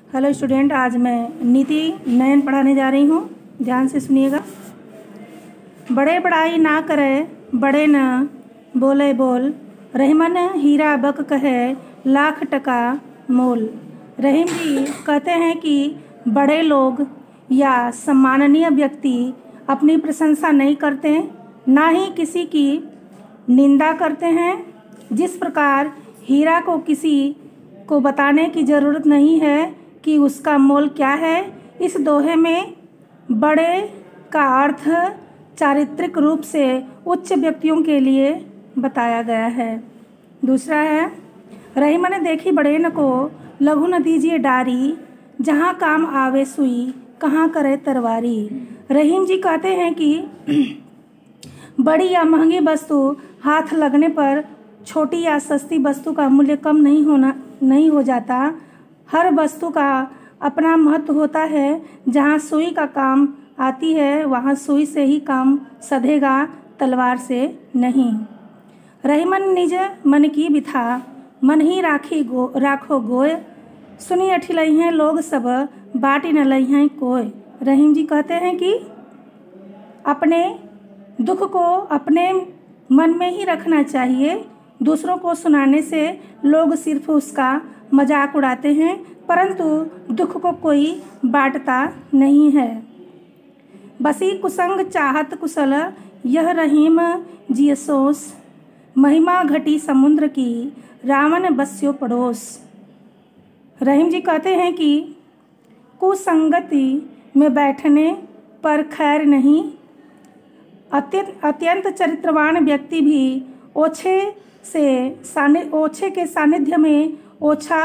Hello student, आज मैं नीति नयन पढ़ाने जा रही हूँ। ध्यान से सुनिएगा। बड़े बड़ाई ना करे, बड़े न बोले बोल, रहीमन हीरा बक कहे लाख टका मोल। रहीम जी कहते हैं कि बड़े लोग या सम्माननीय व्यक्ति अपनी प्रशंसा नहीं करते, ना ही किसी की निंदा करते हैं। जिस प्रकार हीरा को किसी को बताने की ज़रूरत नहीं है कि उसका मोल क्या है, इस दोहे में बड़े का अर्थ चारित्रिक रूप से उच्च व्यक्तियों के लिए बताया गया है। दूसरा है, रहीमन देखी बड़ेन को लघु न दीजिए डारी, जहाँ काम आवे सुई कहाँ करे तरवारी। रहीम जी कहते हैं कि बड़ी या महंगी वस्तु हाथ लगने पर छोटी या सस्ती वस्तु का मूल्य कम नहीं हो जाता। हर वस्तु का अपना महत्व होता है। जहाँ सुई का काम आती है वहाँ सुई से ही काम सधेगा, तलवार से नहीं। रहीमन निज मन की बिथा, मन ही राखो गोय, सुनी अठिलई हैं लोग सब बाटी न लई हैं कोय। रहीम जी कहते हैं कि अपने दुख को अपने मन में ही रखना चाहिए। दूसरों को सुनाने से लोग सिर्फ उसका मजाक उड़ाते हैं, परंतु दुख को कोई बांटता नहीं है। बसी कुसंग चाहत कुशल, यह रहीम जियसोस, महिमा घटी समुद्र की, रावण बस्यो पड़ोस। रहीम जी कहते हैं कि कुसंगति में बैठने पर खैर नहीं। अत्यंत चरित्रवान व्यक्ति भी ओछे के सानिध्य में ओछा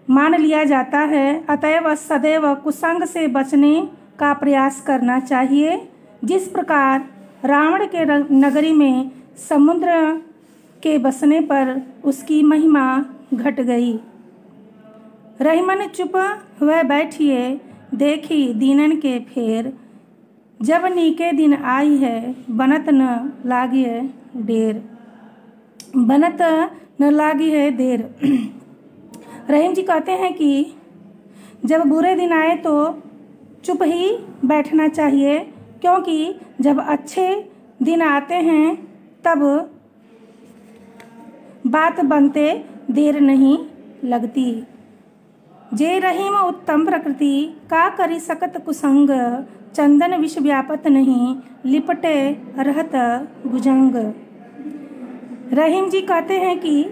मान लिया जाता है। अतएव सदैव कुसंग से बचने का प्रयास करना चाहिए। जिस प्रकार रावण के नगरी में समुद्र के बसने पर उसकी महिमा घट गई। रहीमन चुप हुए बैठिए, देखी दीनन के फेर, जब नीके दिन आई है बनत न लागिए देर, बनत न लागी है देर। रहीम जी कहते हैं कि जब बुरे दिन आए तो चुप ही बैठना चाहिए, क्योंकि जब अच्छे दिन आते हैं तब बात बनते देर नहीं लगती। जे रहीम उत्तम प्रकृति, का करी सकत कुसंग, चंदन विष व्यापत नहीं, लिपटे रहत भुजंग। रहीम जी कहते हैं कि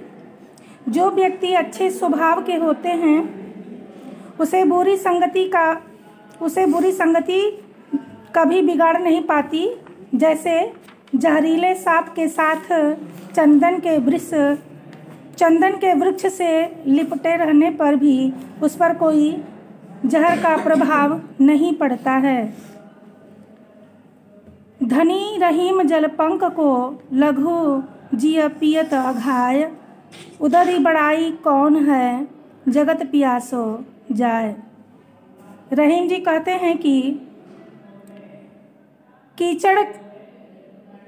जो व्यक्ति अच्छे स्वभाव के होते हैं उसे बुरी संगति कभी बिगाड़ नहीं पाती। जैसे जहरीले सांप के साथ चंदन के वृक्ष से लिपटे रहने पर भी उस पर कोई जहर का प्रभाव नहीं पड़ता है। धनी रहीम जलपंक को, लघु जिय पियत अघाय, उदरी बड़ाई कौन है जगत पियासो जाए। रहीम जी कहते हैं कि कीचड़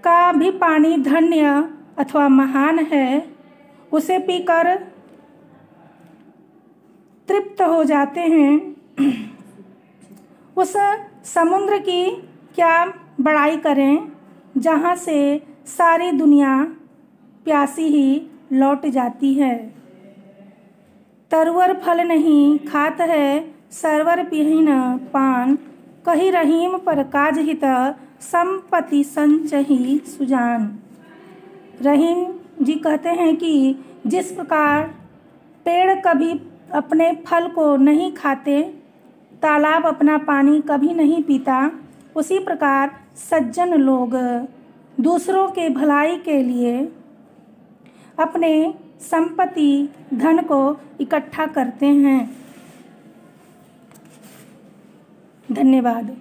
का भी पानी धन्य अथवा महान है, उसे पीकर तृप्त हो जाते हैं। उस समुद्र की क्या बड़ाई करें जहाँ से सारी दुनिया प्यासी ही लौट जाती है। तरवर फल नहीं खात है सरवर पिहीन पान, कही रहीम पर काज हित संपत्ति संचही सुजान। रहीम जी कहते हैं कि जिस प्रकार पेड़ कभी अपने फल को नहीं खाते, तालाब अपना पानी कभी नहीं पीता, उसी प्रकार सज्जन लोग दूसरों के भलाई के लिए अपने संपत्ति धन को इकट्ठा करते हैं। धन्यवाद।